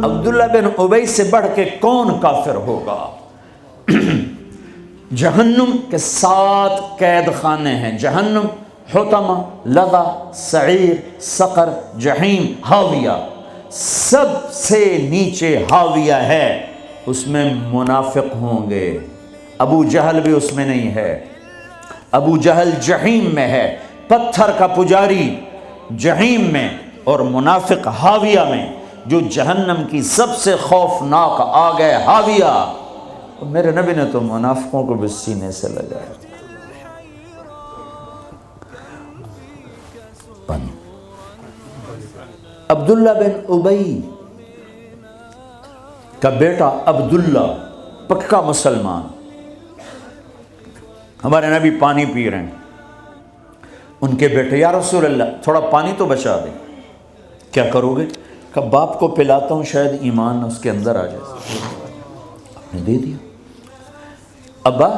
عبداللہ بن ابی سے بڑھ کے کون کافر ہوگا؟ جہنم کے 7 قید خانے ہیں، جہنم، حطمہ، لظہ، سعیر، سقر، جہیم، ہاویہ، سب سے نیچے ہاویہ ہے، اس میں منافق ہوں گے۔ ابو جہل بھی اس میں نہیں ہے، ابو جہل جہیم میں ہے، پتھر کا پجاری جہیم میں، اور منافق ہاویہ میں، جو جہنم کی سب سے خوفناک آگ ہے ہاویہ۔ میرے نبی نے تو منافقوں کو بھی سینے سے لگایا۔ عبداللہ بن ابی کا بیٹا عبداللہ پکا مسلمان، ہمارے نبی پانی پی رہے ہیں، ان کے بیٹے یا رسول اللہ تھوڑا پانی تو بچا دیں۔ کیا کرو گے؟ کہ باپ کو پلاتا ہوں شاید ایمان اس کے اندر آ جائے۔ آپ نے دے دیا، ابا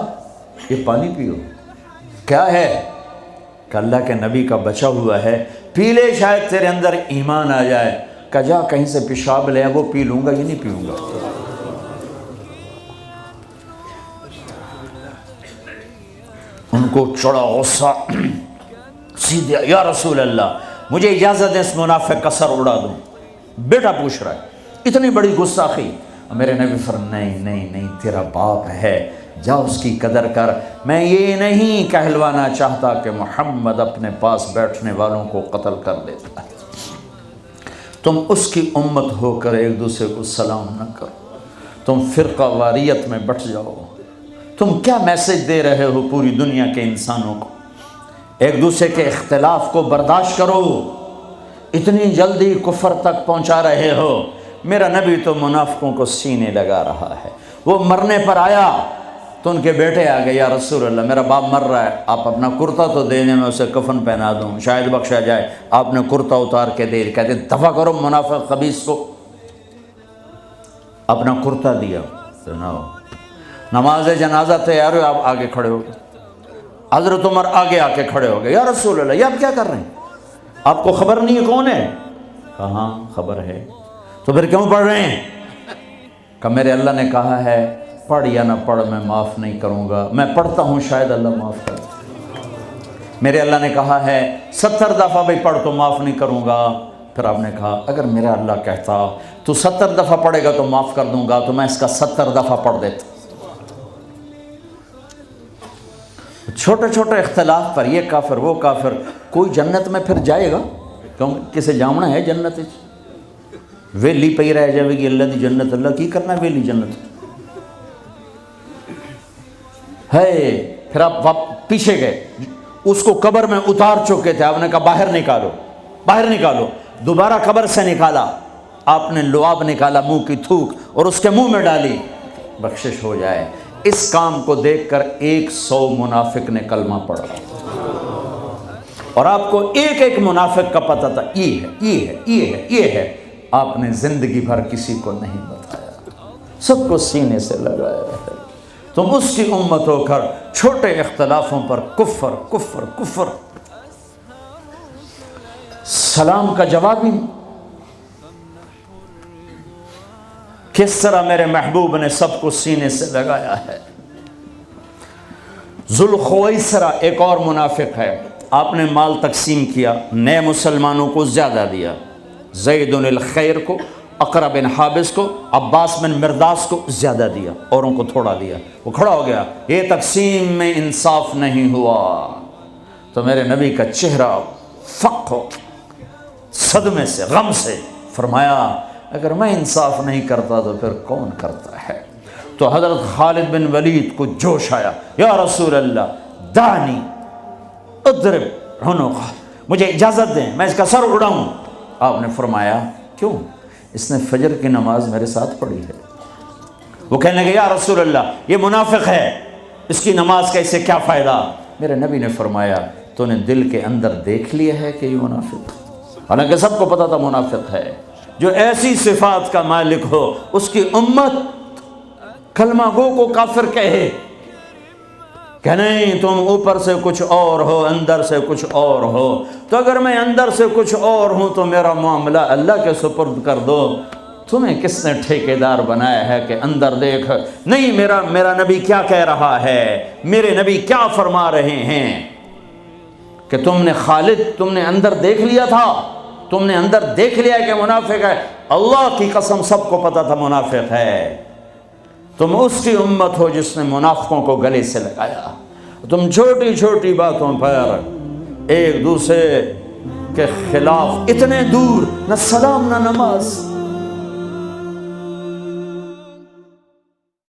یہ پانی پیو۔ کیا ہے؟ کہ اللہ کے نبی کا بچا ہوا ہے، پی لے شاید تیرے اندر ایمان آ جائے۔ کہ جا کہیں سے پیشاب لے وہ پی لوں گا، یہ نہیں پیوں گا۔ ان کو چڑھا غصہ، سیدھے یا رسول اللہ مجھے اجازت دیں اس منافق کا سر اڑا دوں، بیٹا پوچھ رہا ہے، اتنی بڑی گستاخی۔ میرے نبی فرمایا نہیں تیرا باپ ہے، جا اس کی قدر کر۔ میں یہ نہیں کہلوانا چاہتا کہ محمد اپنے پاس بیٹھنے والوں کو قتل کر دیتا ہے، تم اس کی امت ہو کر ایک دوسرے کو سلام نہ کرو، تم فرقہ واریت میں بٹ جاؤ۔ تم کیا میسج دے رہے ہو پوری دنیا کے انسانوں کو؟ ایک دوسرے کے اختلاف کو برداشت کرو، اتنی جلدی کفر تک پہنچا رہے ہو۔ میرا نبی تو منافقوں کو سینے لگا رہا ہے۔ وہ مرنے پر آیا تو ان کے بیٹے آ گئے، یا رسول اللہ میرا باپ مر رہا ہے، آپ اپنا کرتا تو دے دیں، میں اسے کفن پہنا دوں، شاید بخشا جائے۔ آپ نے کرتا اتار کے دے، کہتے دفع کرو منافق خبیث کو۔ اپنا کرتا دیا، سناؤ نماز جنازہ تیار ہو، آپ آگے کھڑے ہو گئے۔ حضرت عمر آگے آ کے کھڑے ہو گئے، یا رسول اللہ یہ آپ کیا کر رہے ہیں؟ آپ کو خبر نہیں ہے کون ہے؟ کہاں خبر ہے، تو پھر کیوں پڑھ رہے ہیں؟ کہ میرے اللہ نے کہا ہے پڑھ یا نہ پڑھ میں معاف نہیں کروں گا، میں پڑھتا ہوں شاید اللہ معاف کر۔ میرے اللہ نے کہا ہے 70 دفعہ بھی پڑھ تو معاف نہیں کروں گا۔ پھر آپ نے کہا اگر میرا اللہ کہتا تو 70 دفعہ پڑھے گا تو معاف کر دوں گا، تو میں اس کا 70 دفعہ پڑھ دیتا۔ چھوٹے چھوٹے اختلاف پر یہ کافر وہ کافر، کوئی جنت میں پھر جائے گا؟ کیوں کسے جامنا ہے جنت؟ ویلی پئی رہ جائے گی اللہ دی جنت، اللہ کی کرنا ہے ویلی جنت ہے۔ پھر آپ پیچھے گئے، اس کو قبر میں اتار چکے تھے، آپ نے کہا باہر نکالو، باہر نکالو۔ دوبارہ قبر سے نکالا، آپ نے لعاب نکالا، منہ کی تھوک اور اس کے منہ میں ڈالی، بخشش ہو جائے۔ اس کام کو دیکھ کر 100 منافق نے کلمہ پڑھا، اور آپ کو ایک ایک منافق کا پتہ تھا، یہ ہے یہ ہے یہ ہے یہ ہے، آپ نے زندگی بھر کسی کو نہیں بتایا، سب کو سینے سے لگایا ہے۔ تم اس کی امت ہو کر چھوٹے اختلافوں پر کفر کفر کفر۔ سلام کا جواب ہی کس طرح میرے محبوب نے سب کو سینے سے لگایا ہے۔ ذوالخویسرہ ایک اور منافق ہے، آپ نے مال تقسیم کیا، نئے مسلمانوں کو زیادہ دیا، زید الخیر کو، اقرا بن حابس کو، عباس بن مرداس کو زیادہ دیا، اوروں کو تھوڑا دیا۔ وہ کھڑا ہو گیا، یہ تقسیم میں انصاف نہیں ہوا۔ تو میرے نبی کا چہرہ فق ہو، صدمے سے غم سے، فرمایا اگر میں انصاف نہیں کرتا تو پھر کون کرتا ہے؟ تو حضرت خالد بن ولید کو جوش آیا، یا رسول اللہ دانی اضرب عنقہ، مجھے اجازت دیں میں اس کا سر اڑاؤں۔ آپ نے فرمایا کیوں؟ اس نے فجر کی نماز میرے ساتھ پڑھی ہے۔ وہ کہنے لگے یا رسول اللہ یہ منافق ہے، اس کی نماز کا اسے کیا فائدہ؟ میرے نبی نے فرمایا تو نے دل کے اندر دیکھ لیا ہے کہ یہ منافق، حالانکہ سب کو پتا تھا منافق ہے۔ جو ایسی صفات کا مالک ہو اس کی امت کلمہ گو کو کافر کہے، کہ نہیں تم اوپر سے کچھ اور ہو اندر سے کچھ اور ہو، تو اگر میں اندر سے کچھ اور ہوں تو میرا معاملہ اللہ کے سپرد کر دو، تمہیں کس نے ٹھیکیدار بنایا ہے کہ اندر دیکھ؟ نہیں، میرا نبی کیا کہہ رہا ہے، میرے نبی کیا فرما رہے ہیں کہ تم نے خالد، تم نے اندر دیکھ لیا تھا، تم نے اندر دیکھ لیا کہ منافق ہے؟ اللہ کی قسم سب کو پتا تھا منافق ہے، تم اس کی امت ہو جس نے منافقوں کو گلے سے لگایا، تم چھوٹی چھوٹی باتوں پر ایک دوسرے کے خلاف اتنے دور، نہ سلام نہ نماز،